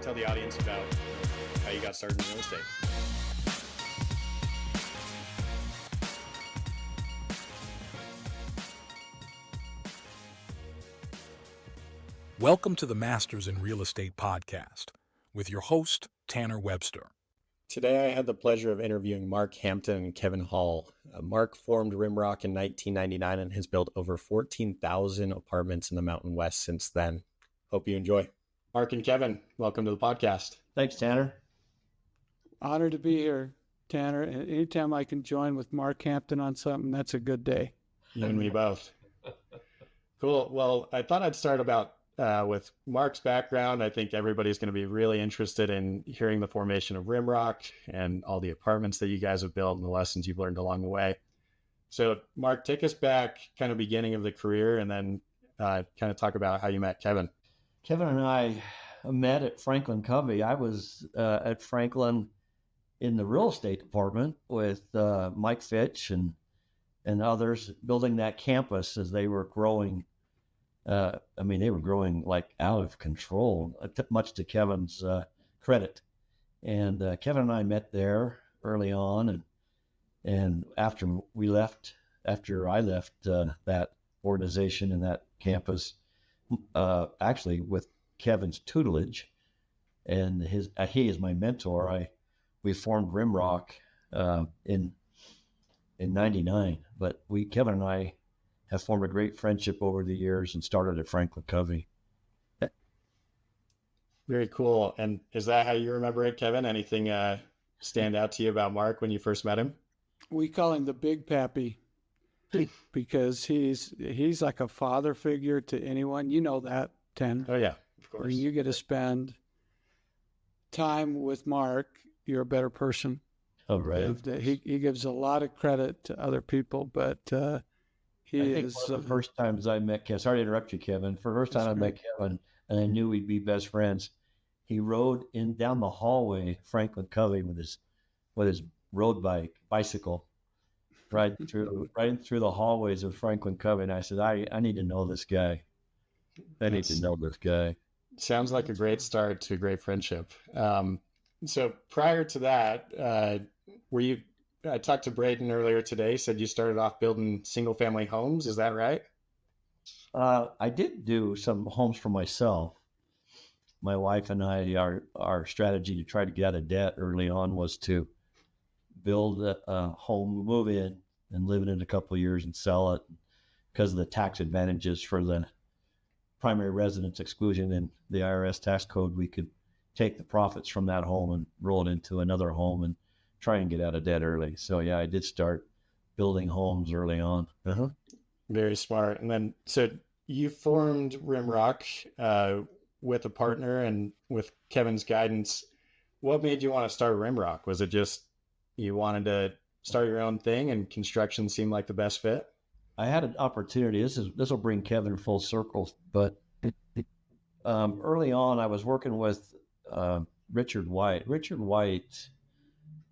tell the audience about how you got started in real estate. Welcome to the Masters in Real Estate podcast with your host, Tanner Webster. Today, I had the pleasure of interviewing Mark Hampton and Kevin Hall. Mark formed Rimrock in 1999 and has built over 14,000 apartments in the Mountain West since then. Hope you enjoy. Mark and Kevin, welcome to the podcast. Thanks, Tanner. Honored to be here, Tanner. And anytime I can join with Mark Hampton on something, that's a good day. You and me both. Cool. Well, I thought I'd start with Mark's background. I think everybody's going to be really interested in hearing the formation of Rimrock and all the apartments that you guys have built and the lessons you've learned along the way. So, Mark, take us back kind of beginning of the career and then kind of talk about how you met Kevin. Kevin and I met at Franklin Covey. I was at Franklin in the real estate department with Mike Fitch and others building that campus as they were growing. They were growing like out of control, much to Kevin's credit. And Kevin and I met there early on, and after I left that organization and that campus, actually with Kevin's tutelage, and he is my mentor. We formed Rimrock in '99, but Kevin and I have formed a great friendship over the years and started at Franklin Covey. Very cool. And is that how you remember it, Kevin? Anything stand out to you about Mark when you first met him? We call him the Big Pappy because he's like a father figure to anyone. You know that, Tanner. Oh, yeah, of course. When you get to spend time with Mark, you're a better person. Oh, right. He gives a lot of credit to other people, but I think one of the first times I met Kevin, sorry to interrupt you, Kevin. For the first time I met Kevin, and I knew we'd be best friends, he rode down the hallway, Franklin Covey, with his road bicycle, right through the hallways of Franklin Covey. And I said, I need to know this guy. Sounds like a great start to a great friendship. So prior to that, I talked to Braden earlier today, said you started off building single family homes. Is that right? I did do some homes for myself. My wife and I, our strategy to try to get out of debt early on was to build a home, move in and live in it a couple of years and sell it because of the tax advantages for the primary residence exclusion in the IRS tax code. We could take the profits from that home and roll it into another home and try and get out of debt early. So yeah, I did start building homes early on. Uh-huh. Very smart. And then, so you formed Rimrock with a partner and with Kevin's guidance. What made you want to start Rimrock? Was it just you wanted to start your own thing and construction seemed like the best fit? I had an opportunity. This will bring Kevin full circle. But early on, I was working with Richard White. Richard White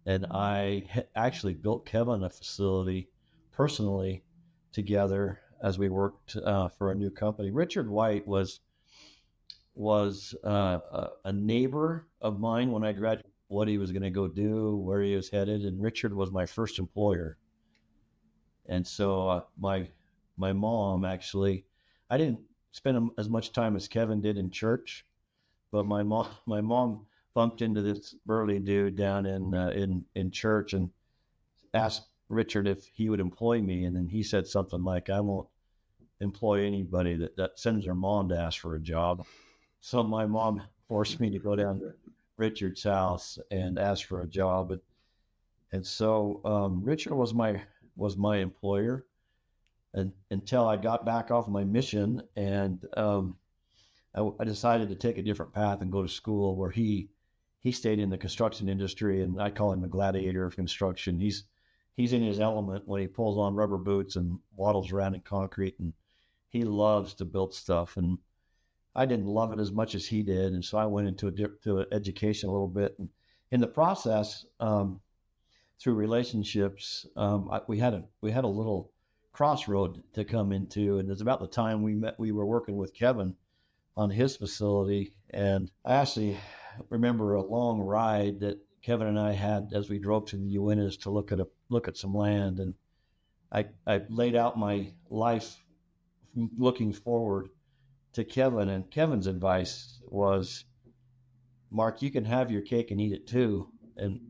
and I actually built Kevin a facility personally together as we worked for a new company. Richard White was a neighbor of mine when I graduated, what he was going to go do, where he was headed. And Richard was my first employer. And so my mom, actually, I didn't spend as much time as Kevin did in church, but my mom bumped into this burly dude down in church and asked Richard if he would employ me. And then he said something like, I won't employ anybody that sends their mom to ask for a job. So my mom forced me to go down to Richard's house and ask for a job. And so Richard was my employer until I got back off my mission. And I decided to take a different path and go to school where he stayed in the construction industry, and I call him the gladiator of construction. He's in his element when he pulls on rubber boots and waddles around in concrete, and he loves to build stuff. And I didn't love it as much as he did, and so I went into education a little bit. And in the process, through relationships, we had a little crossroad to come into, and it's about the time we were working with Kevin on his facility, and I actually remember a long ride that Kevin and I had as we drove to the Uintas to look at some land, and I laid out my life looking forward to Kevin, and Kevin's advice was, Mark, you can have your cake and eat it too. And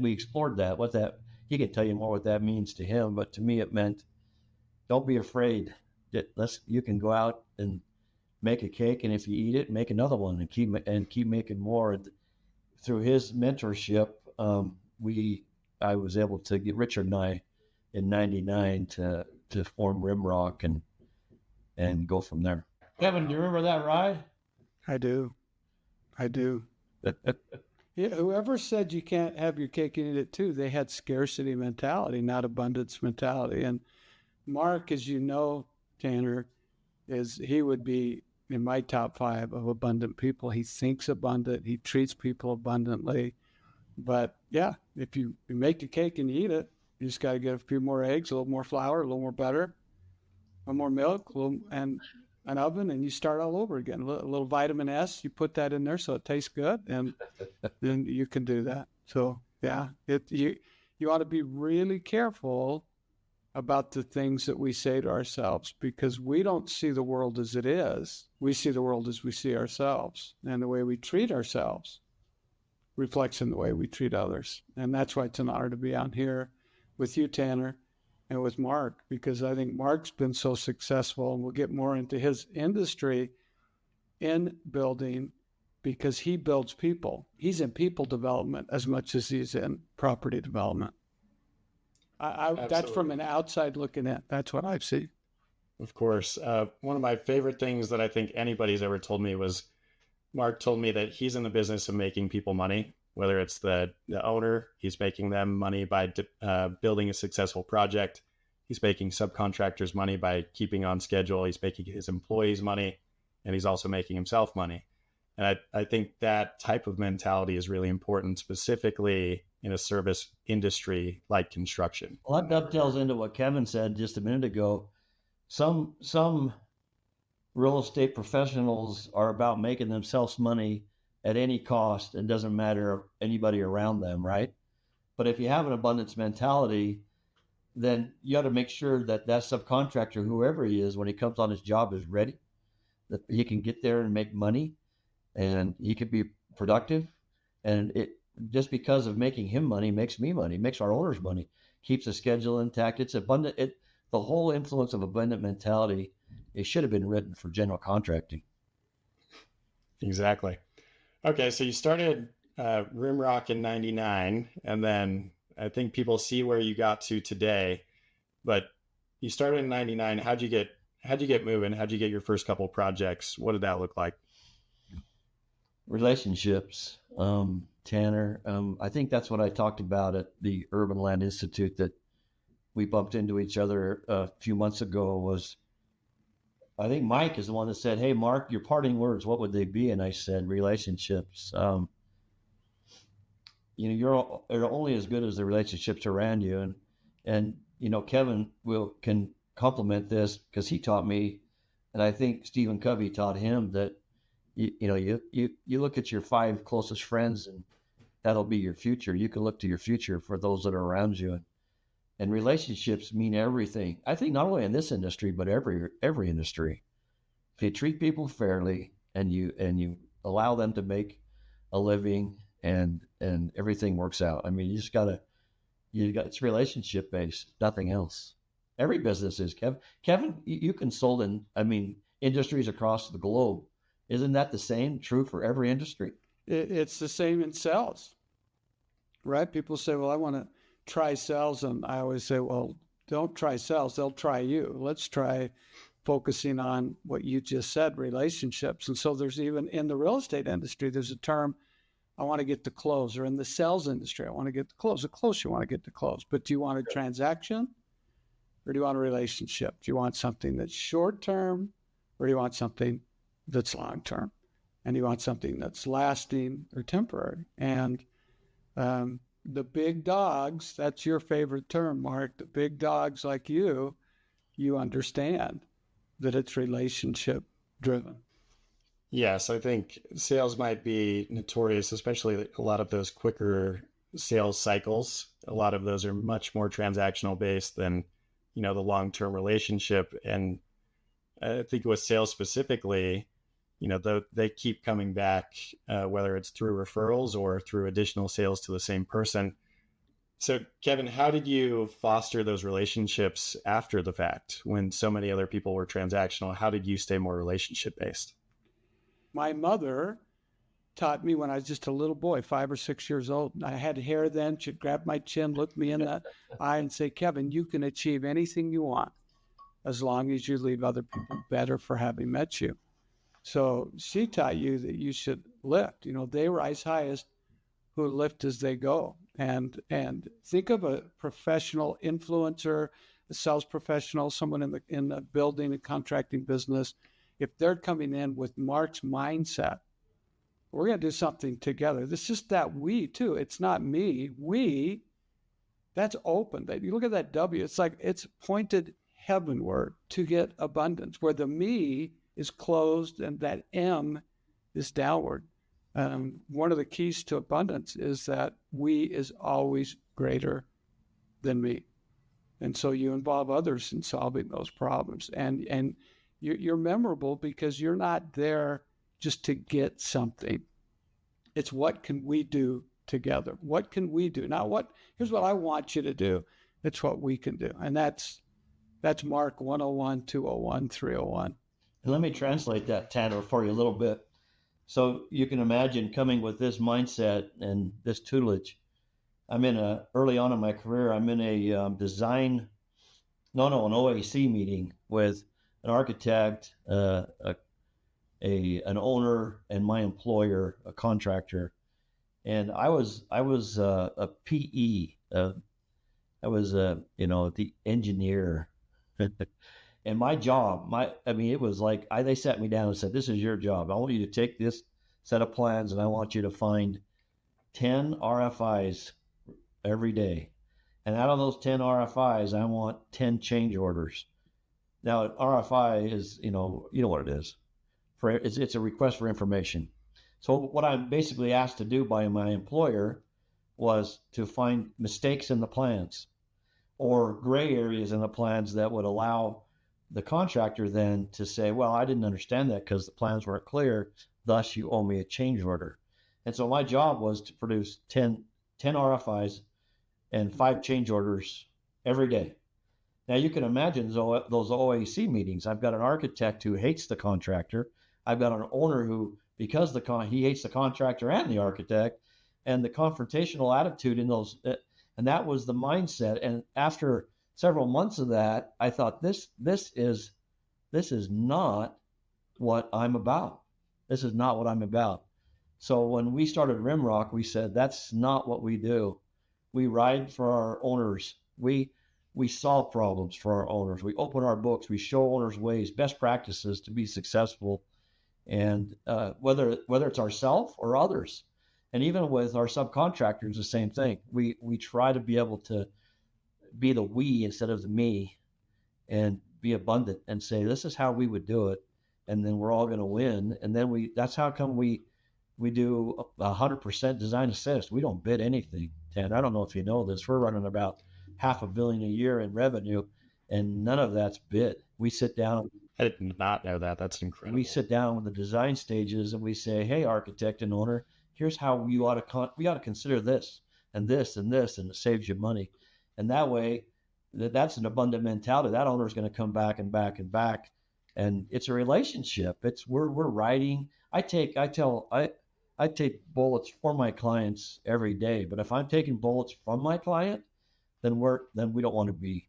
we explored that. What that he can tell you more what that means to him, but to me it meant don't be afraid. You can go out and make a cake, and if you eat it, make another one, and keep making more. And through his mentorship, I was able to get Richard and I in '99 to form Rimrock and go from there. Kevin, do you remember that ride? I do. Yeah, whoever said you can't have your cake and eat it too, they had scarcity mentality, not abundance mentality. And Mark, as you know, Tanner, he would be in my top 5 of abundant people. He thinks abundant. He treats people abundantly. But yeah, if you make the cake and you eat it, you just got to get a few more eggs, a little more flour, a little more butter, a little more milk, and an oven, and you start all over again. A little vitamin S, you put that in there so it tastes good, and then you can do that. So yeah, you ought to be really careful about the things that we say to ourselves, because we don't see the world as it is. We see the world as we see ourselves, and the way we treat ourselves reflects in the way we treat others. And that's why it's an honor to be out here with you, Tanner, and with Mark, because I think Mark's been so successful, and we'll get more into his industry in building, because he builds people. He's in people development as much as he's in property development. That's from an outside looking in. That's what I've seen. Of course. One of my favorite things that I think anybody's ever told me was Mark told me that he's in the business of making people money, whether it's the owner, he's making them money by building a successful project. He's making subcontractors money by keeping on schedule. He's making his employees money, and he's also making himself money. And I think that type of mentality is really important, specifically in a service industry like construction. Well, that dovetails into what Kevin said just a minute ago. Some real estate professionals are about making themselves money at any cost. It doesn't matter anybody around them, right? But if you have an abundance mentality, then you got to make sure that subcontractor, whoever he is, when he comes on his job, is ready, that he can get there and make money, and he can be productive. And it just because of making him money makes me money, makes our owners money, keeps the schedule intact. It's abundant. The whole influence of abundant mentality, it should have been written for general contracting. Exactly. Okay, so you started Rimrock in '99, and then I think people see where you got to today. But you started in '99. How'd you get moving? How'd you get your first couple projects? What did that look like? Relationships, Tanner. I think that's what I talked about at the Urban Land Institute that we bumped into each other a few months ago. Was I think Mike is the one that said, "Hey, Mark, your parting words, what would they be?" And I said, relationships. You're only as good as the relationships around you. And Kevin can complement this because he taught me, and I think Stephen Covey taught him that, you look at your 5 closest friends, and that'll be your future. You can look to your future for those that are around you. And relationships mean everything. I think not only in this industry, but every industry. If you treat people fairly and you allow them to make a living, and everything works out. I mean, it's relationship based, nothing else. Every business is. Kevin, you consult in industries across the globe. Isn't that the same true for every industry? It's the same in sales, right? People say, well, I want to try sales. And I always say, well, don't try sales. They'll try you. Let's try focusing on what you just said, relationships. And so there's even in the real estate industry, there's a term, I want to get to close, or in the sales industry, I want to get to close. Of course you want to get to close, but do you want a transaction or do you want a relationship? Do you want something that's short term or do you want something that's long term? And do you want something that's lasting or temporary? And the big dogs, that's your favorite term, Mark, the big dogs like you understand that it's relationship driven. Yes, I think sales might be notorious, especially a lot of those quicker sales cycles. A lot of those are much more transactional based than, the long-term relationship. And I think with sales specifically, they keep coming back, whether it's through referrals or through additional sales to the same person. So, Kevin, how did you foster those relationships after the fact when so many other people were transactional? How did you stay more relationship based? My mother taught me when I was just a little boy, 5 or 6 years old. I had hair then. She'd grab my chin, look me in the eye, and say, Kevin, you can achieve anything you want as long as you leave other people better for having met you. So she taught you that you should lift. They rise highest who lift as they go. And think of a professional influencer, a sales professional, someone in the building and contracting business. If they're coming in with Mark's mindset, we're going to do something together. This is just that we too. It's not me. We. That's open. That you look at that W. It's like it's pointed heavenward to get abundance, where the me is closed and that M is downward. One of the keys to abundance is that we is always greater than me. And so you involve others in solving those problems. And you're memorable because you're not there just to get something. It's what can we do together? What can we do? Here's what I want you to do. It's what we can do. And that's Mark 101, 201, 301. And let me translate that, Tanner, for you a little bit. So you can imagine coming with this mindset and this tutelage. Early on in my career, I'm in an OAC meeting with an architect, an owner, and my employer, a contractor. And I was a PE. I was the engineer. And my job, it was like they sat me down and said, "This is your job. I want you to take this set of plans and I want you to find 10 RFIs every day. And out of those 10 RFIs, I want 10 change orders." Now, an RFI is, you know what it is. It's a request for information. So what I'm basically asked to do by my employer was to find mistakes in the plans or gray areas in the plans that would allow the contractor then to say, well, I didn't understand that because the plans weren't clear, thus you owe me a change order. And so my job was to produce 10 RFIs and 5 change orders every day. Now you can imagine those OAC meetings. I've got an architect who hates the contractor. I've got an owner who, because he hates the contractor and the architect, and the confrontational attitude in those, and that was the mindset. And after several months of that, I thought this is not what I'm about. This is not what I'm about. So when we started Rimrock, we said that's not what we do. We ride for our owners. We solve problems for our owners. We open our books. We show owners ways, best practices to be successful, and whether it's ourselves or others, and even with our subcontractors, the same thing. We try to be able to be the we instead of the me, and be abundant and say this is how we would do it, and then we're all going to win. And then that's how come we do 100% design assist. We don't bid anything. And I don't know if you know this, we're running about $500 million a year in revenue, and none of that's bid. We sit down. I did not know that. That's incredible. We sit down with the design stages and we say, hey, architect and owner, here's how we ought to consider this and this and this, and it saves you money. And that way, that's an abundant mentality. That owner is going to come back and back and back, and it's a relationship. We're writing. I take bullets for my clients every day. But if I'm taking bullets from my client, then we don't want to be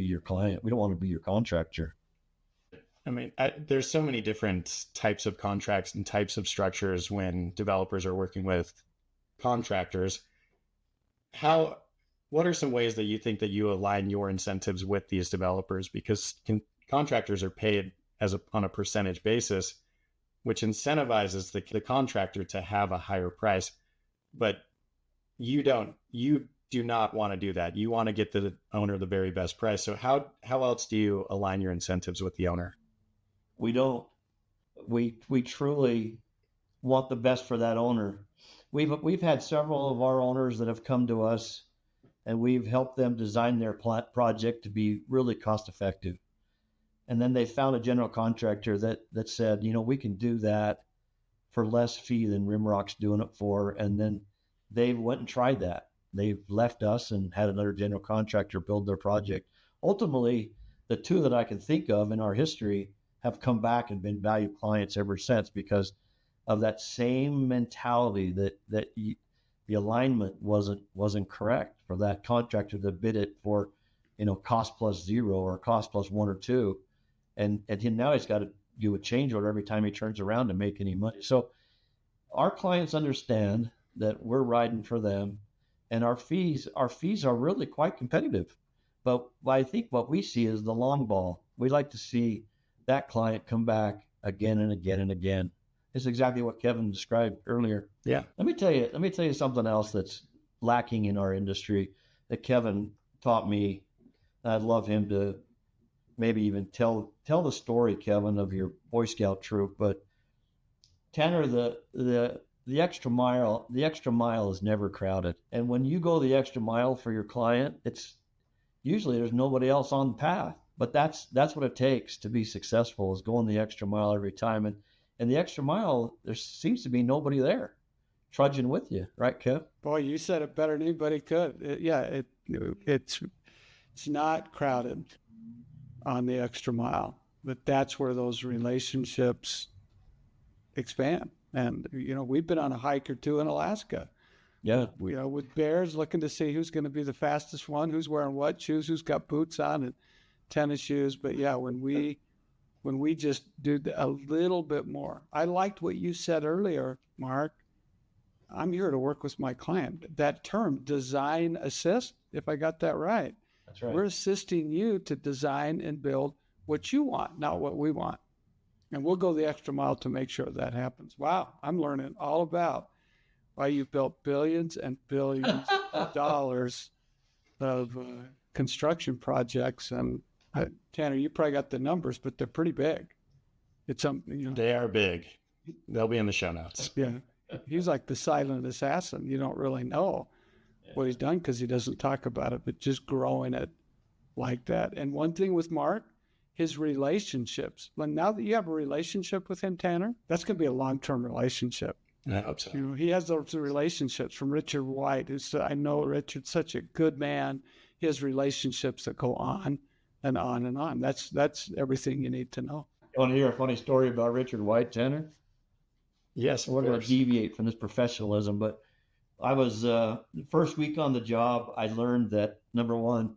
your client. We don't want to be your contractor. I mean, there's so many different types of contracts and types of structures when developers are working with contractors. What are some ways that you think that you align your incentives with these developers? Because contractors are paid on a percentage basis, which incentivizes the contractor to have a higher price. But you do not want to do that. You want to get the owner the very best price. So how else do you align your incentives with the owner? We don't. we truly want the best for that owner. We've had several of our owners that have come to us, and we've helped them design their project to be really cost effective. And then they found a general contractor that said, we can do that for less fee than Rimrock's doing it for. And then they went and tried that. They left us and had another general contractor build their project. Ultimately, the two that I can think of in our history have come back and been valued clients ever since because of that same mentality that the alignment wasn't correct for that contractor to bid it for, cost plus 0 or cost plus 1 or 2. And now he's got to do a change order every time he turns around to make any money. So our clients understand that we're riding for them, and our fees are really quite competitive. But I think what we see is the long ball. We like to see that client come back again and again and again. It's exactly what Kevin described earlier. Yeah. Let me tell you something else that's lacking in our industry that Kevin taught me. I'd love him to maybe even tell the story, Kevin, of your Boy Scout troop. But Tanner, the extra mile is never crowded. And when you go the extra mile for your client, it's usually there's nobody else on the path. But that's what it takes to be successful, is going the extra mile every time. And the extra mile, there seems to be nobody there trudging with you, right, Kev? Boy, you said it better than anybody could. It's not crowded on the extra mile, but that's where those relationships expand. And we've been on a hike or two in Alaska. Yeah, with bears, looking to see who's going to be the fastest one, who's wearing what shoes, who's got boots on and tennis shoes. But yeah, when we just do a little bit more. I liked what you said earlier, Mark. I'm here to work with my client. That term, design assist, if I got that right. That's right. We're assisting you to design and build what you want, not what we want. And we'll go the extra mile to make sure that happens. Wow, I'm learning all about why you've built billions and billions of dollars of construction projects. And Tanner, you probably got the numbers, but they're pretty big. It's something, They are big. They'll be in the show notes. Yeah. He's like the silent assassin. You don't really know what he's done because he doesn't talk about it, but just growing it like that. And one thing with Mark, his relationships. Well, now that you have a relationship with him, Tanner, that's going to be a long-term relationship. I hope so. He has those relationships from Richard White, I know Richard's such a good man. He has relationships that go on and on and on. That's everything you need to know. You want to hear a funny story about Richard White, Tanner? Yes, We're going to deviate from this professionalism, but I was the first week on the job. I learned that, number one,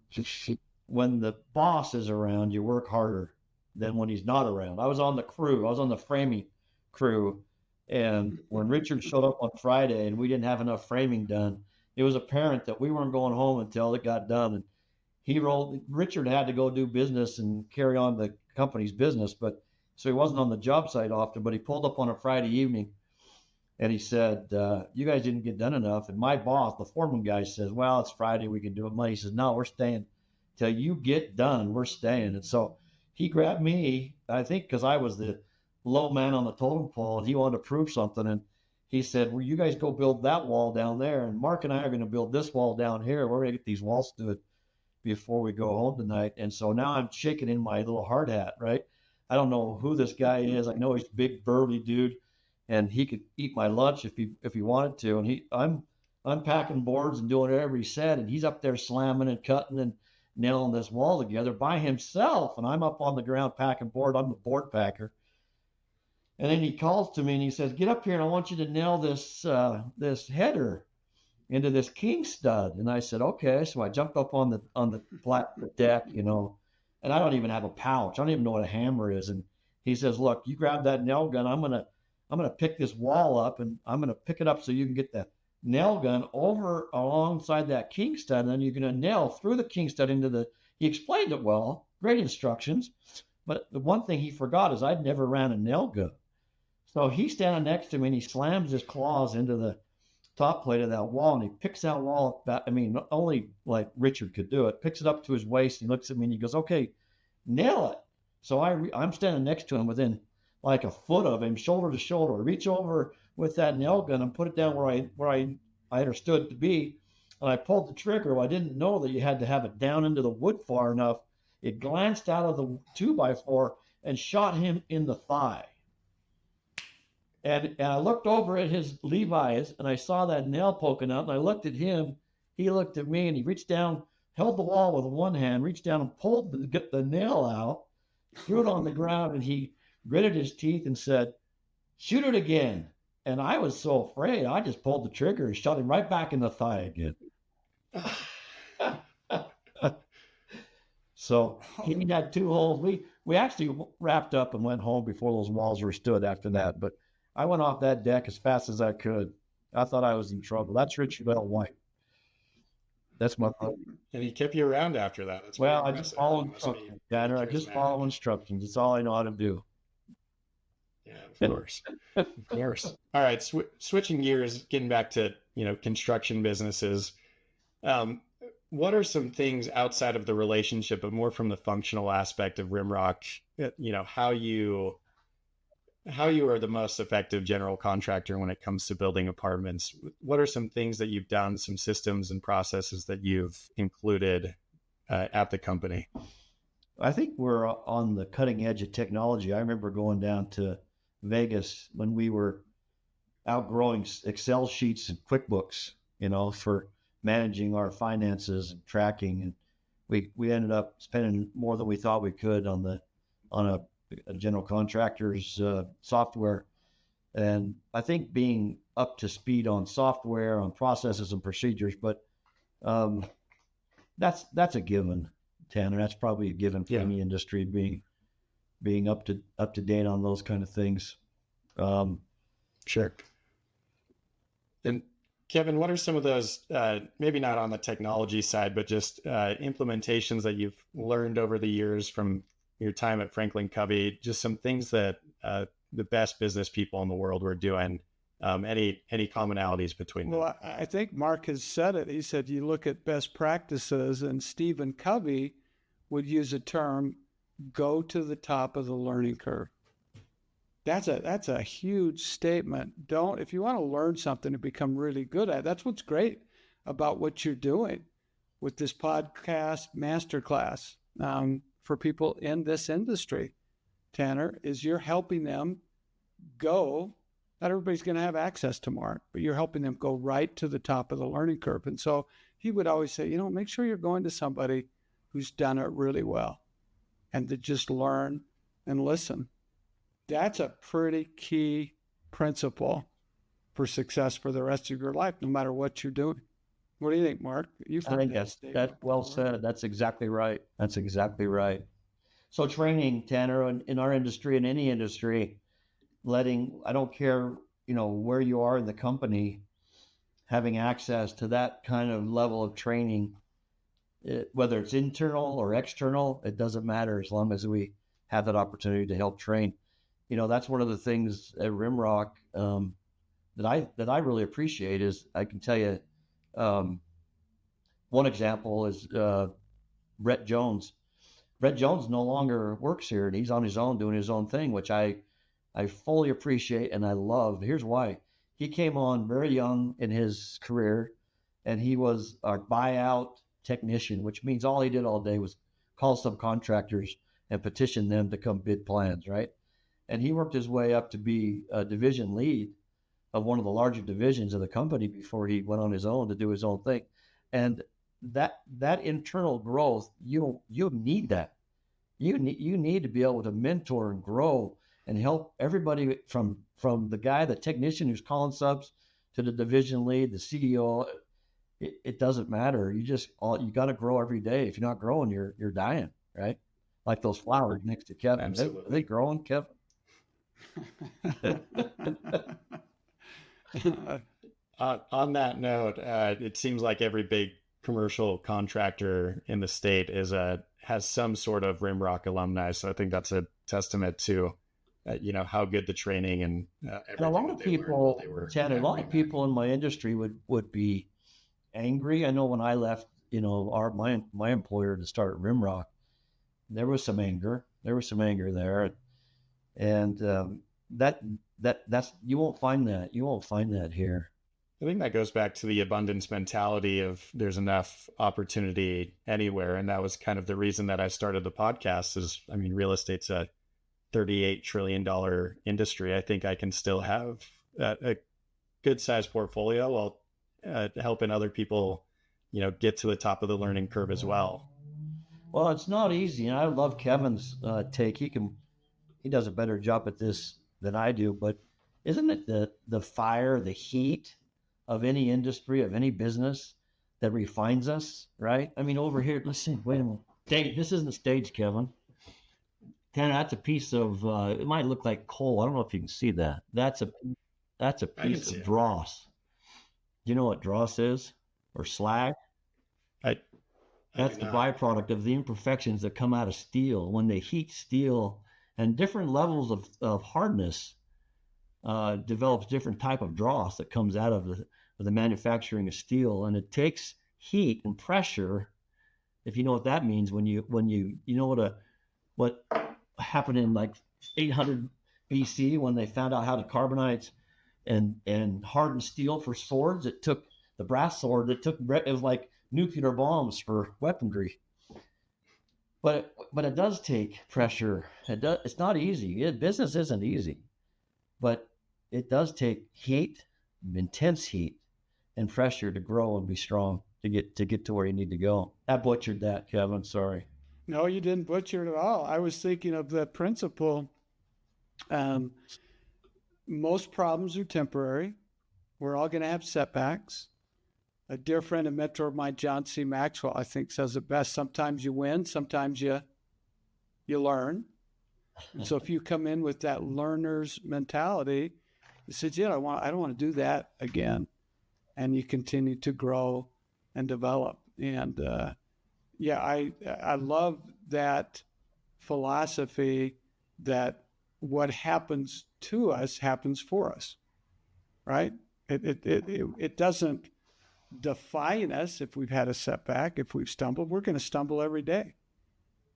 when the boss is around, you work harder than when he's not around. I was on the crew. I was on the framing crew. And when Richard showed up on Friday and we didn't have enough framing done, it was apparent that we weren't going home until it got done. And Richard had to go do business and carry on the company's business, so he wasn't on the job site often, but he pulled up on a Friday evening and he said, you guys didn't get done enough. And my boss, the foreman guy, says, well, it's Friday, we can do it Monday. He says, no, we're staying till you get done. We're staying. And so he grabbed me, I think because I was the low man on the totem pole, and he wanted to prove something. And he said, well, you guys go build that wall down there, and Mark and I are going to build this wall down here. We're going to get these walls stood before we go home tonight. And so now I'm shaking in my little hard hat, right? I don't know who this guy is. I know he's a big burly dude, and he could eat my lunch if he wanted to. And I'm unpacking boards and doing whatever he said, and he's up there slamming and cutting and nailing this wall together by himself. And I'm up on the ground packing board. I'm the board packer. And then he calls to me and he says, get up here and I want you to nail this header into this king stud. And I said, okay. So I jumped up on the flat deck, and I don't even have a pouch. I don't even know what a hammer is. And he says, look, you grab that nail gun. I'm gonna pick this wall up, and I'm gonna pick it up so you can get the nail gun over alongside that king stud, and then you're gonna nail through the king stud into he explained it well, great instructions. But the one thing he forgot is I'd never ran a nail gun. So he's standing next to me and he slams his claws into the top plate of that wall, and he picks that wall back. I mean, only like Richard could do it. Picks it up to his waist. And he looks at me and he goes, okay, nail it. So I'm standing next to him within like a foot of him, shoulder to shoulder. I reach over with that nail gun and put it down where I understood it to be, and I pulled the trigger. Well, I didn't know that you had to have it down into the wood far enough. It glanced out of the 2x4 and shot him in the thigh. And I looked over at his Levi's, and I saw that nail poking out, and I looked at him. He looked at me, and he reached down, held the wall with one hand, reached down and pulled the nail out, threw it on the ground, and he gritted his teeth and said, "Shoot it again." And I was so afraid, I just pulled the trigger and shot him right back in the thigh again. So he had 2 holes. We actually wrapped up and went home before those walls were stood after that. But I went off that deck as fast as I could. I thought I was in trouble. That's Richard L. White. That's my brother. And he kept you around after that. That's Well, I impressive. just follow He must be instructions, Tanner. I just charismatic. follow instructions. It's all I know how to do. Yeah, of course. Of course. All right. Switching gears, getting back to, construction businesses. What are some things outside of the relationship, but more from the functional aspect of Rimrock, how you are the most effective general contractor when it comes to building apartments? What are some things that you've done, some systems and processes that you've included at the company? I think we're on the cutting edge of technology. I remember going down to Vegas when we were outgrowing Excel sheets and QuickBooks, for managing our finances and tracking. And we ended up spending more than we thought we could on a general contractor's software. And I think being up to speed on software, on processes and procedures, but that's a given, Tanner. That's probably a given for any industry, being up to date on those kind of things. Sure. And Kevin, what are some of those, maybe not on the technology side, but just implementations that you've learned over the years from your time at Franklin Covey, just some things that the best business people in the world were doing, any commonalities between them? Well, I think Mark has said it. He said, you look at best practices, and Stephen Covey would use a term, go to the top of the learning curve. That's a huge statement. If you want to learn something to become really good at it, that's what's great about what you're doing with this podcast masterclass for people in this industry, Tanner, is you're helping them go. Not everybody's going to have access to Mark, but you're helping them go right to the top of the learning curve. And so he would always say, make sure you're going to somebody who's done it really well and to just learn and listen. That's a pretty key principle for success for the rest of your life, no matter what you're doing. What do you think, Mark? I think that's well said. That's exactly right. That's exactly right. So training, Tanner, in our industry, in any industry, I don't care, where you are in the company, having access to that kind of level of training, whether it's internal or external, it doesn't matter as long as we have that opportunity to help train. That's one of the things at Rimrock that I really appreciate is I can tell you one example is Brett Jones. Brett Jones no longer works here, and he's on his own doing his own thing, which I fully appreciate and I love. Here's why. He came on very young in his career, and he was our buyout technician, which means all he did all day was call subcontractors and petition them to come bid plans, right? And he worked his way up to be a division lead of one of the larger divisions of the company before he went on his own to do his own thing. And that internal growth, you need that. You need to be able to mentor and grow and help everybody from the technician who's calling subs to the division lead, the CEO. It doesn't matter. You got to grow every day. If you're not growing, you're dying, right? Like those flowers next to Kevin. Absolutely. Are they growing, Kevin? On that note, it seems like every big commercial contractor in the state has some sort of Rimrock alumni. So I think that's a testament to, how good the training and a lot of people, Chad, a lot of people in my industry would be angry. I know when I left, my employer to start Rimrock, there was some anger. There was some anger there. And that's you won't find that. You won't find that here. I think that goes back to the abundance mentality of there's enough opportunity anywhere. And that was kind of the reason that I started the podcast is, I mean, real estate's a $38 trillion industry. I think I can still have a good sized portfolio while helping other people, get to the top of the learning curve as well. Well, it's not easy. And I love Kevin's take. He does a better job at this than I do, but isn't it the fire, the heat of any industry, of any business that refines us, right? I mean, over here, let's see, wait a minute. Dave, this isn't a stage, Kevin. That's a piece of, it might look like coal. I don't know if you can see that. That's a piece of dross. Do you know what dross is? Or slag? That's the byproduct of the imperfections that come out of steel. When they heat steel and different levels of hardness develops different type of dross that comes out of the manufacturing of steel. And it takes heat and pressure, if you know what that means, when you know what happened in like 800 BC when they found out how to carbonize and harden steel for swords. It took the brass sword, it was like nuclear bombs for weaponry. But it does take pressure. It's not easy. Business isn't easy, but it does take heat, intense heat, and pressure to grow and be strong to get to where you need to go. I butchered that, Kevin. Sorry. No, you didn't butcher it at all. I was thinking of the principle. Most problems are temporary. We're all going to have setbacks. A dear friend and mentor of mine, John C. Maxwell, I think says it best. Sometimes you win, sometimes you learn. And so if you come in with that learner's mentality, you say, I don't want to do that again. And you continue to grow and develop. And I love that philosophy that what happens to us happens for us, right? It doesn't define us if we've had a setback, if we've stumbled. We're going to stumble every day.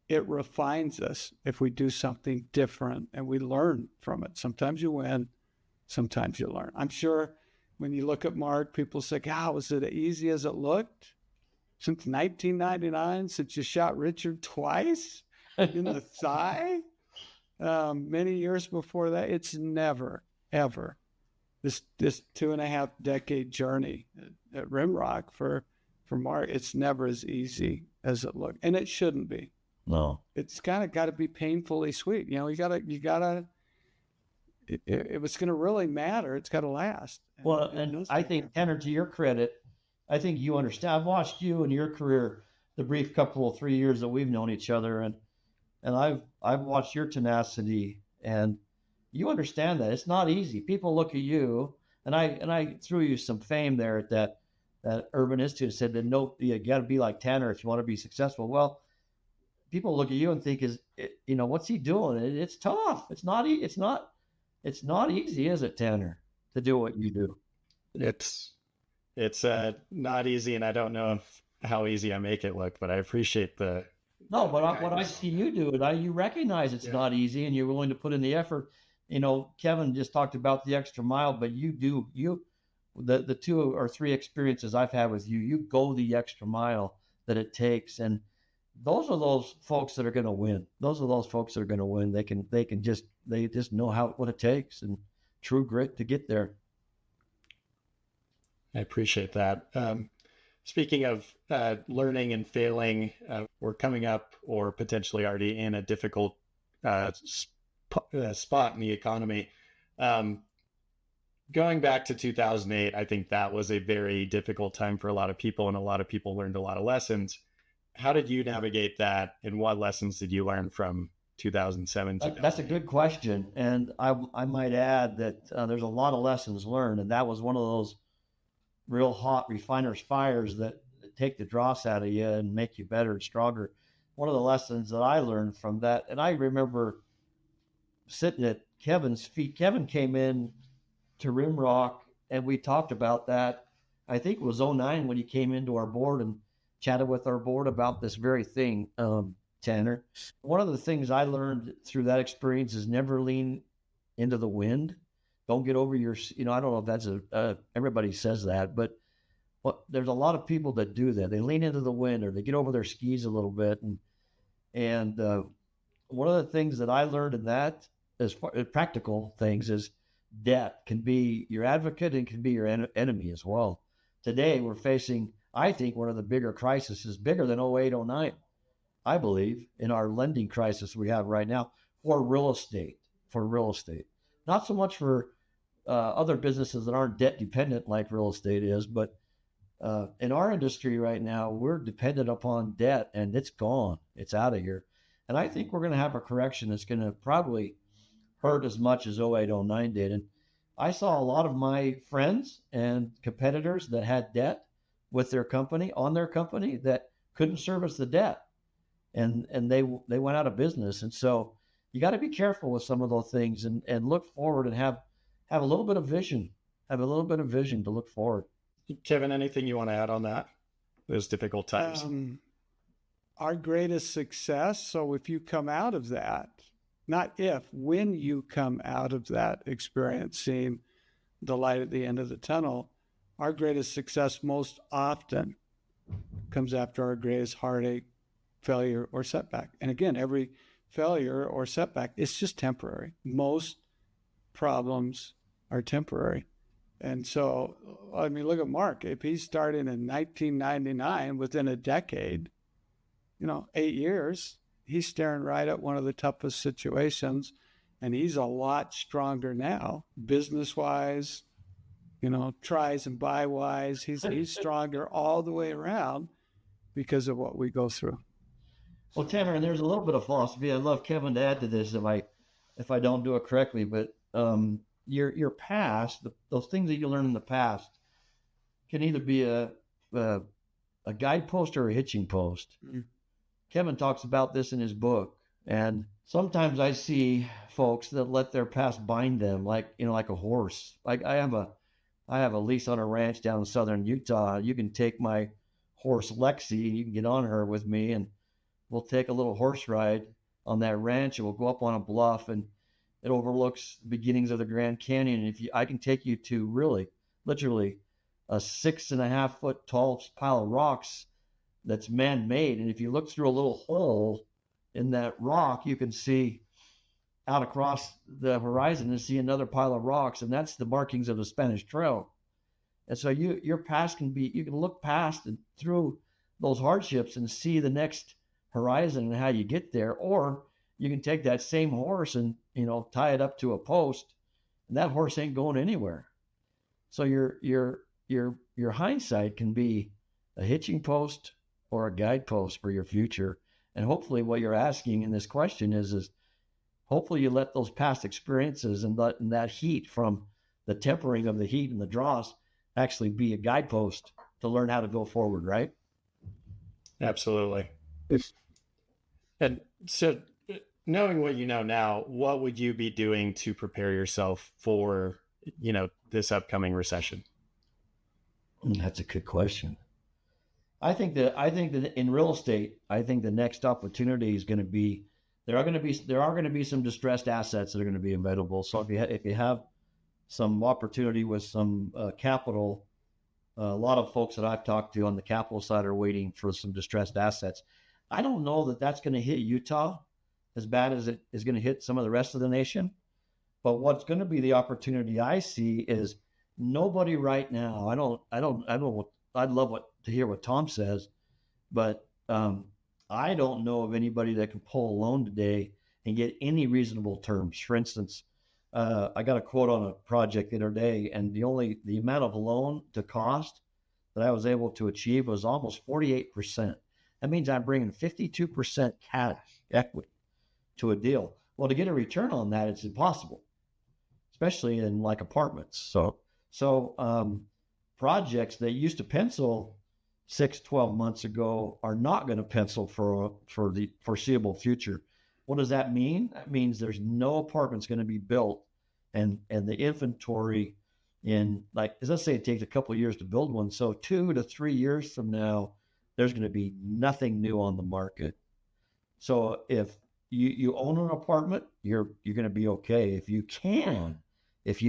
It refines us if we do something different and we learn from it. Sometimes you win, sometimes you learn. I'm sure when you look at Mark, people say, God, was it as easy as it looked? Since 1999, since you shot Richard twice in the thigh, many years before that, it's never, ever. This 2.5 decade journey at Rimrock for Mark, it's never as easy as it looked, and it shouldn't be. No, it's kind of got to be painfully sweet. You gotta. If it's going to really matter, it's got to last. Well, and I think, Tanner, to your credit, I think you understand. I've watched you and your career, the brief 3 years that we've known each other, and I've watched your tenacity, and you understand that it's not easy. People look at you, and I threw you some fame there at that Urban Institute and said that no, you got to be like Tanner if you want to be successful. Well, people look at you and think, what's he doing? It's tough. It's not easy, is it, Tanner, to do what you do? It's not easy, and I don't know how easy I make it look, but I appreciate the. No, but what I see you do, you recognize it's not easy, and you're willing to put in the effort. Kevin just talked about the extra mile, but the 2 or 3 experiences I've had with you, you go the extra mile that it takes, and those are those folks that are going to win. Those are those folks that are going to win. They just know what it takes and true grit to get there. I appreciate that. Speaking of learning and failing, we're coming up or potentially already in a difficult spot in the economy. Going back to 2008, I think that was a very difficult time for a lot of people, and a lot of people learned a lot of lessons. How did you navigate that, and what lessons did you learn from 2007? That's a good question, and I might add that there's a lot of lessons learned, and that was one of those real hot refiner's fires that take the dross out of you and make you better and stronger. One of the lessons that I learned from that, and I remember sitting at Kevin's feet. Kevin came in to Rimrock, and we talked about that. I think it was 2009 when he came into our board and chatted with our board about this very thing. Tanner. One of the things I learned through that experience is never lean into the wind. Don't get over your, I don't know if that's everybody says that, but there's a lot of people that do that. They lean into the wind or they get over their skis a little bit. And one of the things that I learned in that, as far as practical things, is debt can be your advocate and can be your enemy as well. Today, we're facing, I think, one of the bigger crises, bigger than 08, 09, I believe, in our lending crisis we have right now for real estate. Not so much for other businesses that aren't debt dependent like real estate is, but in our industry right now, we're dependent upon debt, and it's gone. It's out of here. And I think we're going to have a correction that's going to probably hurt as much as 08, 09 did. And I saw a lot of my friends and competitors that had debt with their company, on their company, that couldn't service the debt. And they went out of business. And so you got to be careful with some of those things and look forward and have a little bit of vision. Have a little bit of vision to look forward. Kevin, anything you want to add on that? Those difficult times. Our greatest success. So if you come out of that, not if, when you come out of that experience, seeing the light at the end of the tunnel, our greatest success most often comes after our greatest heartache, failure, or setback. And again, every failure or setback is just temporary. Most problems are temporary. And so, I mean, look at Mark. If he's starting in 1999, within a decade, 8 years, he's staring right at one of the toughest situations, and he's a lot stronger now, business-wise, tries and buy-wise. He's stronger all the way around because of what we go through. Well, Tanner, and there's a little bit of philosophy. I'd love Kevin to add to this if I don't do it correctly, but your past, those things that you learn in the past, can either be a guidepost or a hitching post. Mm-hmm. Kevin talks about this in his book, and sometimes I see folks that let their past bind them, like a horse. Like I have a lease on a ranch down in southern Utah. You can take my horse Lexi, you can get on her with me, and we'll take a little horse ride on that ranch, and we'll go up on a bluff, and it overlooks the beginnings of the Grand Canyon. And I can take you to literally a 6.5 foot tall pile of rocks that's man-made. And if you look through a little hole in that rock, you can see out across the horizon and see another pile of rocks. And that's the markings of the Spanish Trail. And so your past you can look past and through those hardships and see the next horizon and how you get there. Or you can take that same horse and, tie it up to a post, and that horse ain't going anywhere. So your hindsight can be a hitching post or a guidepost for your future. And hopefully what you're asking in this question is hopefully you let those past experiences and that heat from the tempering of the heat and the dross actually be a guidepost to learn how to go forward, right? Absolutely. And so knowing what you know now, what would you be doing to prepare yourself for, this upcoming recession? That's a good question. I think that in real estate, I think the next opportunity is going to be there are going to be some distressed assets that are going to be available. So if you have some opportunity with some capital, a lot of folks that I've talked to on the capital side are waiting for some distressed assets. I don't know that that's going to hit Utah as bad as it is going to hit some of the rest of the nation. But what's going to be the opportunity I see is nobody right now. I'd love to hear what Tom says, but I don't know of anybody that can pull a loan today and get any reasonable terms. For instance, I got a quote on a project the other day, and the amount of loan to cost that I was able to achieve was almost 48%. That means I'm bringing 52% cash equity to a deal. Well, to get a return on that, it's impossible, especially in like apartments. So projects that used to pencil 6-12 months ago are not going to pencil for the foreseeable future. What does that mean? That means there's no apartments going to be built, and the inventory in, like, let's say it takes a couple of years to build one. So 2 to 3 years from now, there's going to be nothing new on the market. So if you own an apartment, you're going to be okay. If you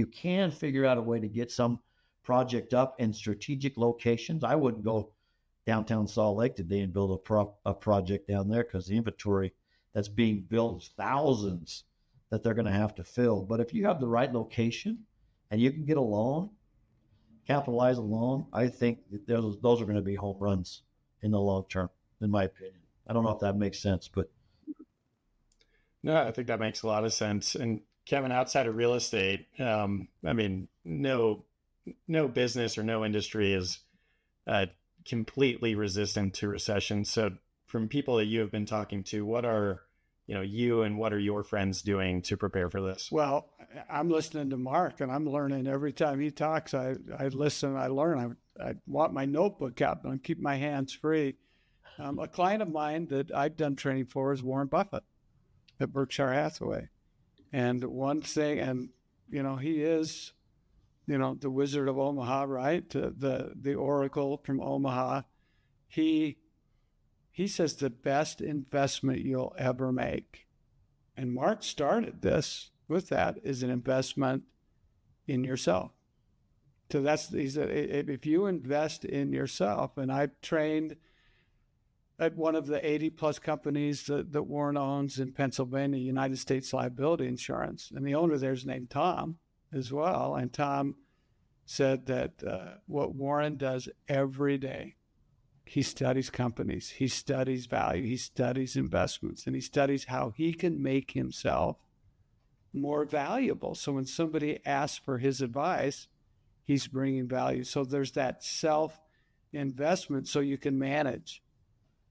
can figure out a way to get some project up in strategic locations, I wouldn't go downtown Salt Lake today and build a project down there, because the inventory that's being built is thousands that they're going to have to fill. But if you have the right location and you can get a loan, capitalize a loan, I think those are going to be home runs in the long term, in my opinion. I don't know if that makes sense, but No, I think that makes a lot of sense. And Kevin, outside of real estate, I mean, no business or no industry is completely resistant to recession. So from people that you have been talking to, what are you and what are your friends doing to prepare for this? Well, I'm listening to Mark, and I'm learning every time he talks. I listen, I learn. I want my notebook out, but I'm keeping my hands free. A client of mine that I've done training for is Warren Buffett at Berkshire Hathaway. And one thing, and he is, the Wizard of Omaha, right? The Oracle from Omaha. He says the best investment you'll ever make, and Mark started this with that, is an investment in yourself. So he said, if you invest in yourself, and I've trained at one of the 80 plus companies that Warren owns in Pennsylvania, United States Liability Insurance. And the owner there is named Tom as well. And Tom said that what Warren does every day, he studies companies, he studies value, he studies investments, and he studies how he can make himself more valuable. So when somebody asks for his advice, he's bringing value. So there's that self-investment so you can manage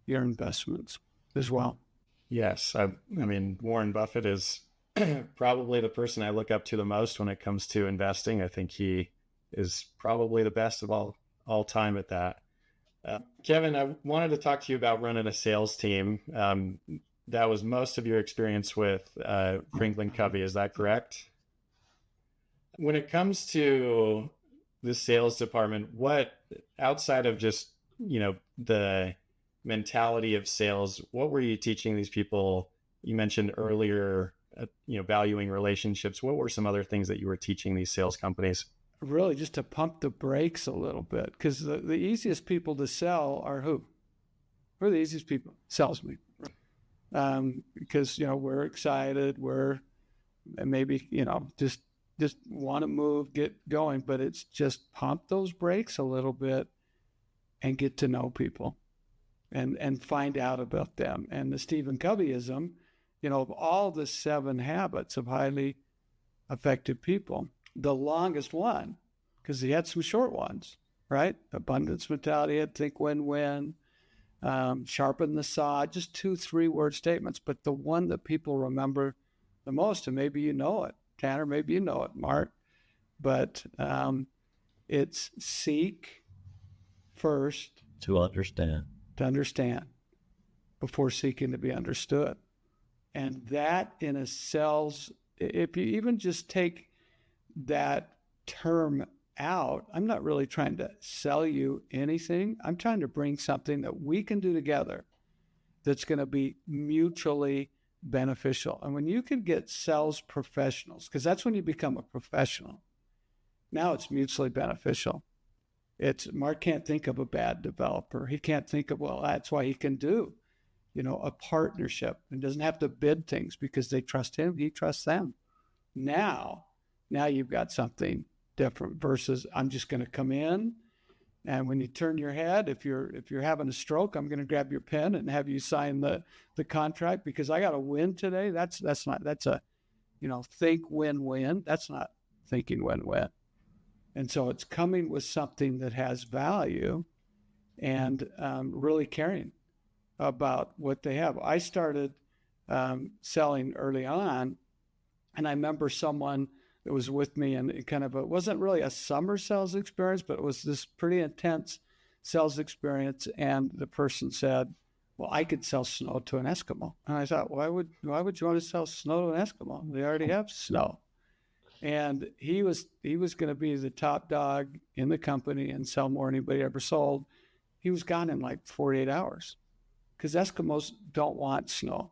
your investments as well. Yes. I mean, Warren Buffett is probably the person I look up to the most when it comes to investing. I think he is probably the best of all time at that. Kevin, I wanted to talk to you about running a sales team. That was most of your experience with Franklin Covey. Is that correct? When it comes to the sales department, what, outside of just, the mentality of sales, what were you teaching these people? You mentioned earlier, valuing relationships. What were some other things that you were teaching these sales companies? Really just to pump the brakes a little bit, because the easiest people to sell are who? Who are the easiest people? Salesmen. Because, we're excited, we're maybe, just want to move, get going, but it's just pump those brakes a little bit and get to know people and find out about them. And the Stephen Coveyism, of all the 7 habits of highly effective people, the longest one, because he had some short ones, right? Abundance mentality, had think win-win, sharpen the saw, just 2-3 word statements. But the one that people remember the most, and maybe you know it, Tanner, maybe you know it, Mark, but it's seek first to understand before seeking to be understood. And that in a sales, if you even just take that term out, I'm not really trying to sell you anything. I'm trying to bring something that we can do together that's going to be mutually beneficial. And when you can get sales professionals, because that's when you become a professional, now it's mutually beneficial. Mark can't think of a bad developer. He can't think of, that's why he can do, a partnership, and doesn't have to bid things because they trust him. He trusts them. Now you've got something different versus I'm just going to come in, and when you turn your head, if you're having a stroke, I'm going to grab your pen and have you sign the contract because I got to win today. That's a think win-win. That's not thinking win-win. And so it's coming with something that has value and really caring about what they have. I started selling early on, and I remember someone that was with me, and it wasn't really a summer sales experience, but it was this pretty intense sales experience. And the person said, well, I could sell snow to an Eskimo. And I thought, why would you want to sell snow to an Eskimo? They already have snow. And he was going to be the top dog in the company and sell more than anybody ever sold. He was gone in like 48 hours because Eskimos don't want snow.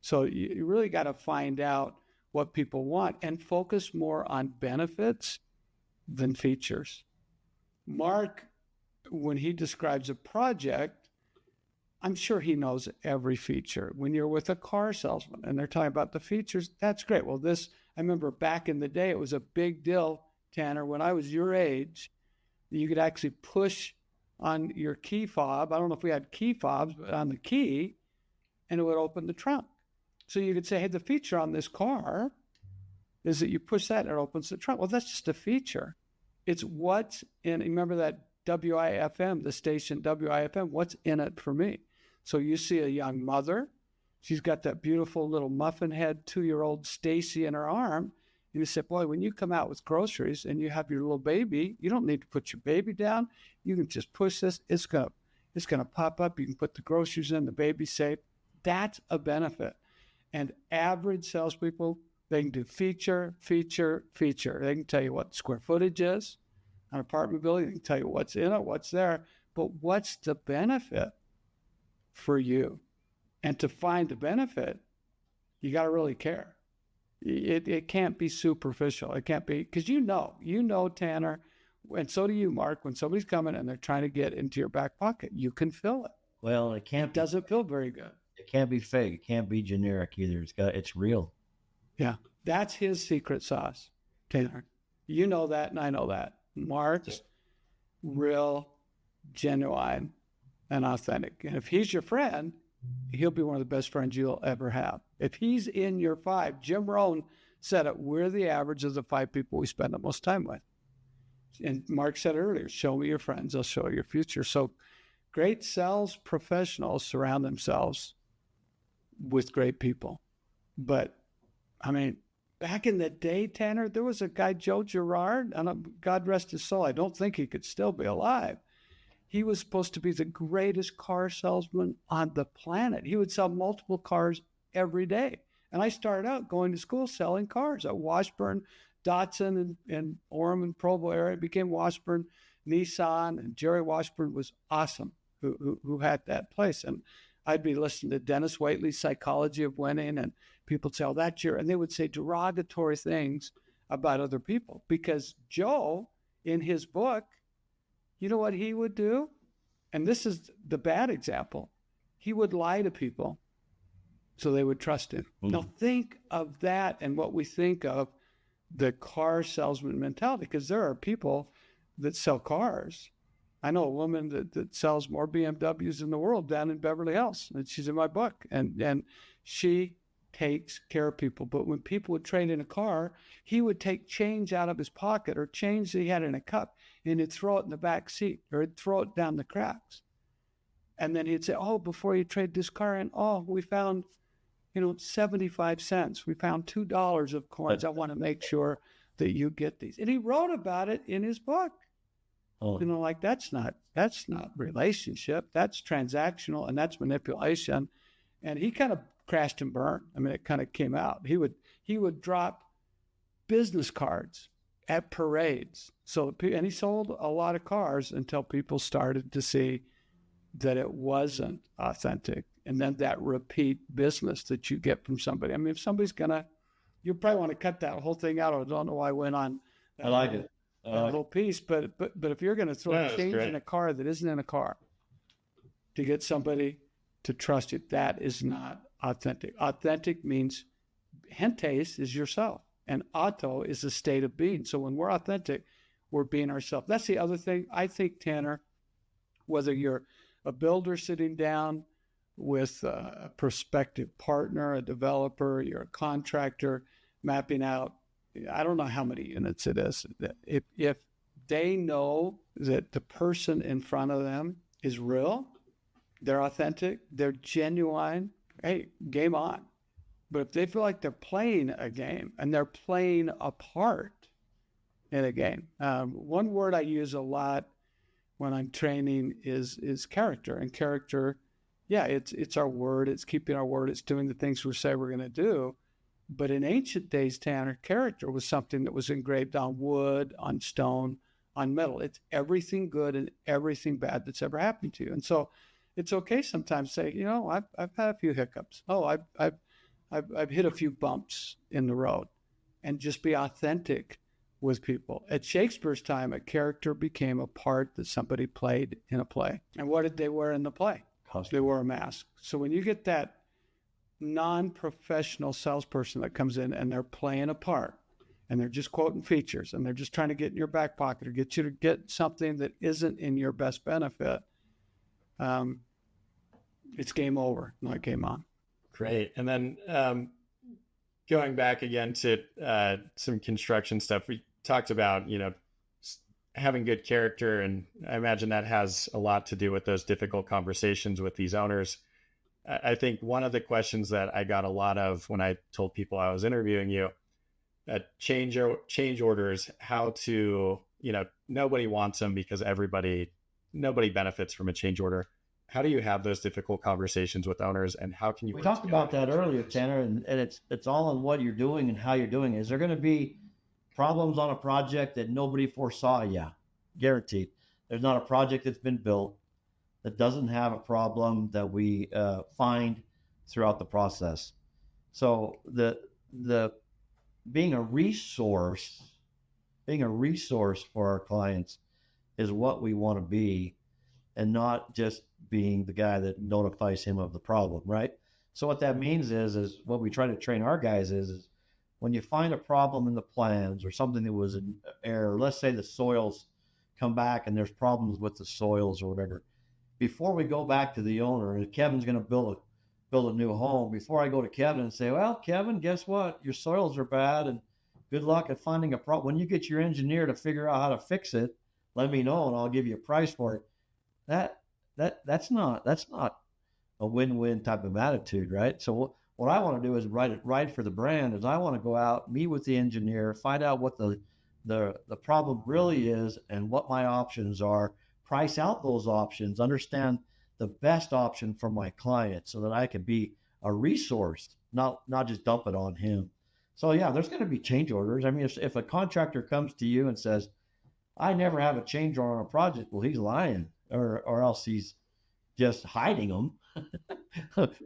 So you really got to find out what people want and focus more on benefits than features. Mark, when he describes a project, I'm sure he knows every feature. When you're with a car salesman and they're talking about the features, that's great. Well, I remember back in the day, it was a big deal, Tanner, when I was your age, you could actually push on your key fob. I don't know if we had key fobs, but on the key, and it would open the trunk. So you could say, hey, the feature on this car is that you push that and it opens the trunk. Well, that's just a feature. It's what's in, remember that WIFM, the station WIFM, what's in it for me? So you see a young mother, she's got that beautiful little muffin head 2-year-old Stacy in her arm. And you say, boy, when you come out with groceries and you have your little baby, you don't need to put your baby down. You can just push this. It's gonna pop up. You can put the groceries in, the baby's safe. That's a benefit. And average salespeople, they can do feature, feature, feature. They can tell you what square footage is on an apartment building. They can tell you what's in it, what's there. But what's the benefit for you? And to find the benefit, you got to really care. It can't be superficial. It can't be, because you know, Tanner, and so do you, Mark, when somebody's coming and they're trying to get into your back pocket, you can feel it. Well, It doesn't feel very good. It can't be fake. It can't be generic either. It's real. Yeah. That's his secret sauce, Tanner. You know that, and I know that. Mark's real, genuine, and authentic. And if he's your friend, he'll be one of the best friends you'll ever have. If he's in your 5, Jim Rohn said it, we're the average of the 5 people we spend the most time with. And Mark said it earlier, show me your friends, they'll show you your future. So great sales professionals surround themselves with great people. But, I mean, back in the day, Tanner, there was a guy, Joe Girard, and God rest his soul, I don't think he could still be alive. He was supposed to be the greatest car salesman on the planet. He would sell multiple cars every day. And I started out going to school selling cars at Washburn, Datsun, and Orem and Provo area. It became Washburn, Nissan, and Jerry Washburn was awesome, who had that place. And I'd be listening to Dennis Waitley's Psychology of Winning, and people say, oh, that's your, and they would say derogatory things about other people. Because Joe, in his book, you know what he would do? And this is the bad example. He would lie to people so they would trust him. Mm-hmm. Now think of that and what we think of the car salesman mentality, because there are people that sell cars. I know a woman that sells more BMWs in the world down in Beverly Hills, and she's in my book. And she takes care of people. But when people would trade in a car, he would take change out of his pocket or change that he had in a cup, and he'd throw it in the back seat or he'd throw it down the cracks. And then he'd say, oh, before you trade this car in, oh, we found, 75 cents. We found $2 of coins. I want to make sure that you get these. And he wrote about it in his book. Oh. Like that's not relationship. That's transactional, and that's manipulation. And he kind of crashed and burned. I mean, it kind of came out. He would drop business cards at parades. And he sold a lot of cars until people started to see that it wasn't authentic. And then that repeat business that you get from somebody. I mean, if somebody's you probably want to cut that whole thing out. I don't know why I went on that. I like it. That little piece. But if you're going to throw change in a car that isn't in a car to get somebody to trust you, that is not authentic. Authentic means gentes is yourself, and auto is a state of being. So when we're authentic, we're being ourselves. That's the other thing. I think, Tanner, whether you're a builder sitting down with a prospective partner, a developer, you're a contractor mapping out, I don't know how many units it is. If they know that the person in front of them is real, they're authentic, they're genuine, hey, game on. But if they feel like they're playing a game and they're playing a part in a game, one word I use a lot when I'm training is character. And character, yeah, it's our word, it's keeping our word, it's doing the things we say we're going to do. But in ancient days, Tanner, character was something that was engraved on wood, on stone, on metal. It's everything good and everything bad that's ever happened to you. And so it's okay sometimes to say, I've had a few hiccups. Oh, I've hit a few bumps in the road, and just be authentic with people. At Shakespeare's time, a character became a part that somebody played in a play. And what did they wear in the play? Costume. They wore a mask. So when you get that non-professional salesperson that comes in and they're playing a part and they're just quoting features and they're just trying to get in your back pocket or get you to get something that isn't in your best benefit, it's game over, not game on. Great. And then going back again to some construction stuff, we talked about, having good character, and I imagine that has a lot to do with those difficult conversations with these owners. I think one of the questions that I got a lot of when I told people I was interviewing you, change orders, how to, nobody wants them because nobody benefits from a change order. How do you have those difficult conversations with owners, and how can you? We talked about that earlier, Tanner, and it's all on what you're doing and how you're doing it. Is there going to be problems on a project that nobody foresaw? Yeah, guaranteed. There's not a project that's been built that doesn't have a problem that we find throughout the process. So the being a resource for our clients is what we want to be, and not just being the guy that notifies him of the problem, right? So what that means is what we try to train our guys is when you find a problem in the plans or something that was an error, let's say the soils come back and there's problems with the soils or whatever, before we go back to the owner, and Kevin's going to build a new home, before I go to Kevin and say, well, Kevin, guess what? Your soils are bad, and good luck at finding a problem. When you get your engineer to figure out how to fix it, let me know and I'll give you a price for it. That's not a win-win type of attitude, right? So what I want to do is right for the brand is I want to go out, meet with the engineer, find out what the problem really is and what my options are, price out those options, understand the best option for my client so that I can be a resource, not just dump it on him. So yeah, there's going to be change orders. I mean, if a contractor comes to you and says, I never have a change order on a project, well, he's lying, or else he's just hiding them,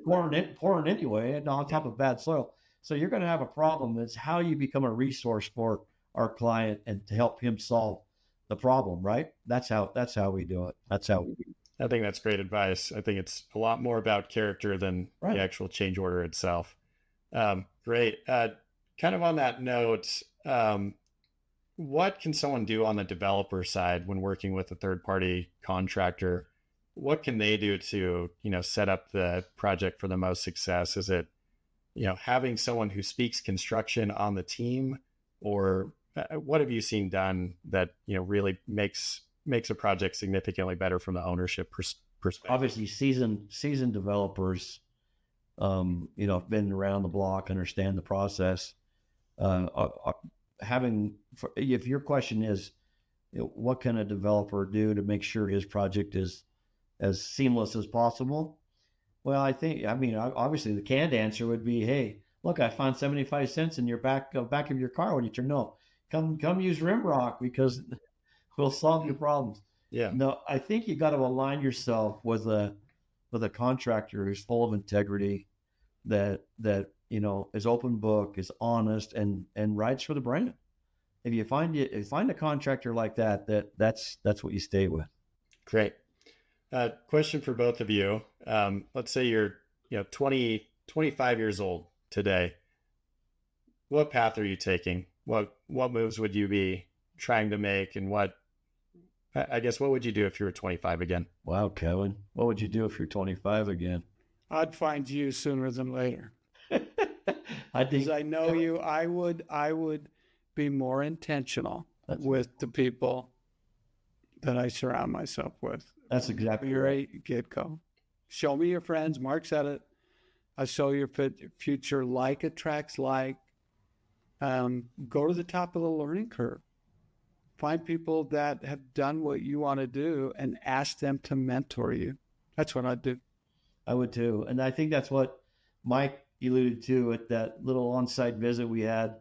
pouring anyway, and on top of bad soil. So you're going to have a problem. It's how you become a resource for our client and to help him solve the problem, right? That's how we do it. I think that's great advice. I think it's a lot more about character than the actual change order itself. Great. Kind of on that note, what can someone do on the developer side when working with a third-party contractor? What can they do to, set up the project for the most success? Is it, having someone who speaks construction on the team, or what have you seen done that, really makes a project significantly better from the ownership perspective? Obviously, seasoned developers, have been around the block, understand the process. If your question is, what can a developer do to make sure his project is as seamless as possible? Well, obviously the canned answer would be, hey, look, I found 75 cents in your back of your car when you turn. No, come use Rimrock because we'll solve your problems. Yeah. No, I think you got to align yourself with a contractor who's full of integrity, that is open book, is honest, and writes for the brand. If you find a contractor like that's what you stay with. Great. Question for both of you. Let's say you're 25 years old today. What path are you taking? What moves would you be trying to make, and what would you do if you were 25 again? Wow, Kevin, what would you do if you're 25 again? I'd find you sooner than later. Because I know you, I would be more intentional with the people that I surround myself with. That's exactly right. Get-go. Show me your friends. Mark said it. I show your future. Like attracts like. Go to the top of the learning curve. Find people that have done what you want to do and ask them to mentor you. That's what I'd do. I would too. And I think that's what Mike alluded to at that little on-site visit we had,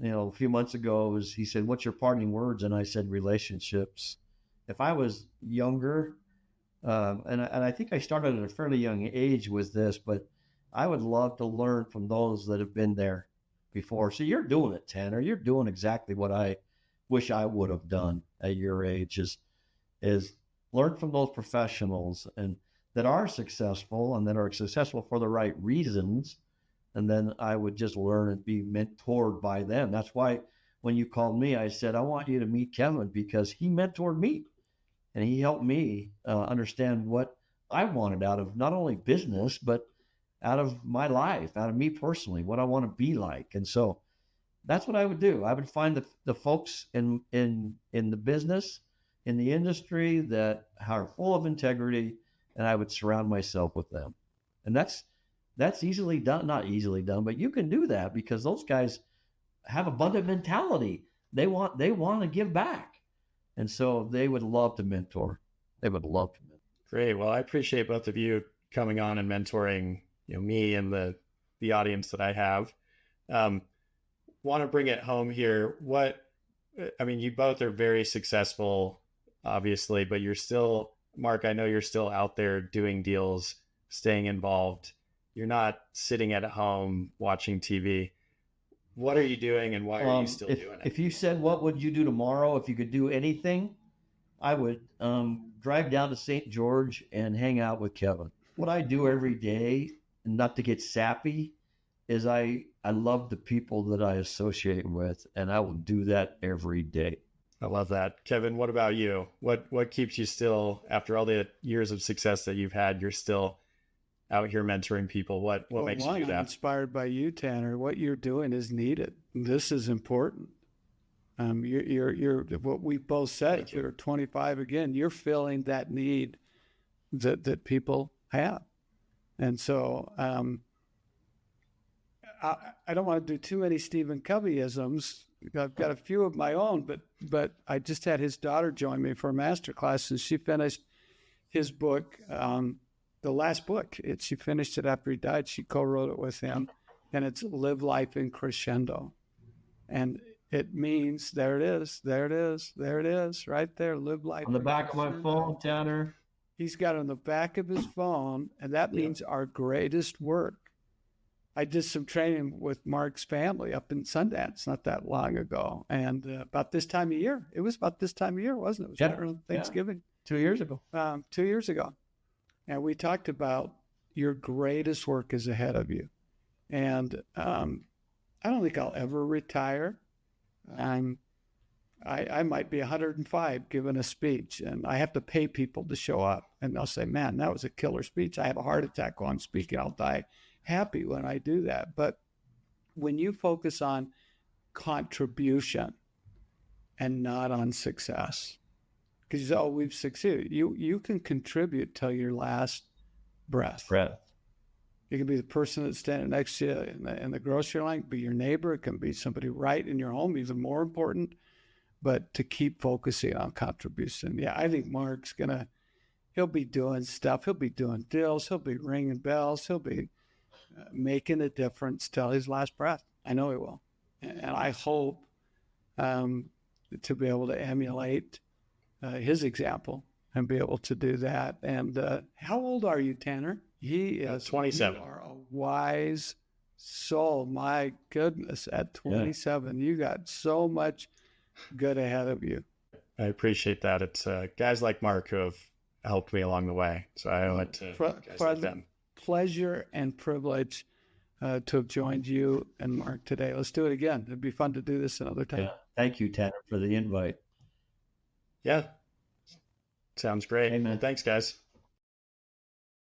a few months ago. Was he said, "What's your parting words?" And I said, "Relationships." If I was younger, and I think I started at a fairly young age with this, but I would love to learn from those that have been there before. So you're doing it, Tanner. You're doing exactly what I wish I would have done at your age is learn from those professionals and that are successful and that are successful for the right reasons. And then I would just learn and be mentored by them. That's why when you called me, I said, I want you to meet Kevin because he mentored me and he helped me understand what I wanted out of not only business, but out of my life, out of me personally, what I want to be like. And so that's what I would do. I would find the folks in the business, in the industry that are full of integrity, and I would surround myself with them. And that's easily done, not easily done, but you can do that because those guys have abundant mentality. They want to give back. And so they would love to mentor. They would love to mentor. Great. Well, I appreciate both of you coming on and mentoring, me and the audience that I have. Want to bring it home here. You both are very successful, obviously, but you're still, Mark, I know you're still out there doing deals, staying involved. You're not sitting at home watching TV. What are you doing and why are you still doing it? If you said, what would you do tomorrow if you could do anything? I would drive down to St. George and hang out with Kevin. What I do every day, and not to get sappy, is I love the people that I associate with, and I will do that every day. I love that. Kevin, what about you? What keeps you still, after all the years of success that you've had, you're still out here mentoring people? What makes you do that? I'm inspired by you, Tanner. What you're doing is needed. This is important. You're what we both said. You're 25 again. You're filling that need that people have, and so I don't want to do too many Stephen Coveyisms. I've got a few of my own, but I just had his daughter join me for a master class, and she finished his book, the last book. She finished it after he died. She co-wrote it with him, and it's Live Life in Crescendo. And it means, there it is, right there, live life. On the back of my phone, Tanner. He's got it on the back of his phone, and that means our greatest work. I did some training with Mark's family up in Sundance not that long ago. And about this time of year, it was about this time of year, wasn't it? It was around Thanksgiving. 2 years ago. 2 years ago. And we talked about your greatest work is ahead of you. And I don't think I'll ever retire. I might be 105 giving a speech, and I have to pay people to show up. And they'll say, man, that was a killer speech. I have a heart attack while I'm speaking. I'll die happy when I do that. But when you focus on contribution and not on success, because we've succeeded. You can contribute till your last breath. It can be the person that's standing next to you in the grocery line, be your neighbor. It can be somebody right in your home, even more important. But to keep focusing on contribution. Yeah, I think Mark's he'll be doing stuff. He'll be doing deals. He'll be ringing bells. He'll be making a difference till his last breath. I know he will. And I hope to be able to emulate his example and be able to do that. And how old are you, Tanner? He is 27. You are a wise soul. My goodness, at 27, you got so much good ahead of you. I appreciate that. It's guys like Mark who have helped me along the way. So I owe it to guys like them. Pleasure and privilege to have joined you and Mark today. Let's do it again. It'd be fun to do this another time. Yeah. Thank you, Tanner, for the invite. Yeah. Sounds great. Amen. Thanks, guys.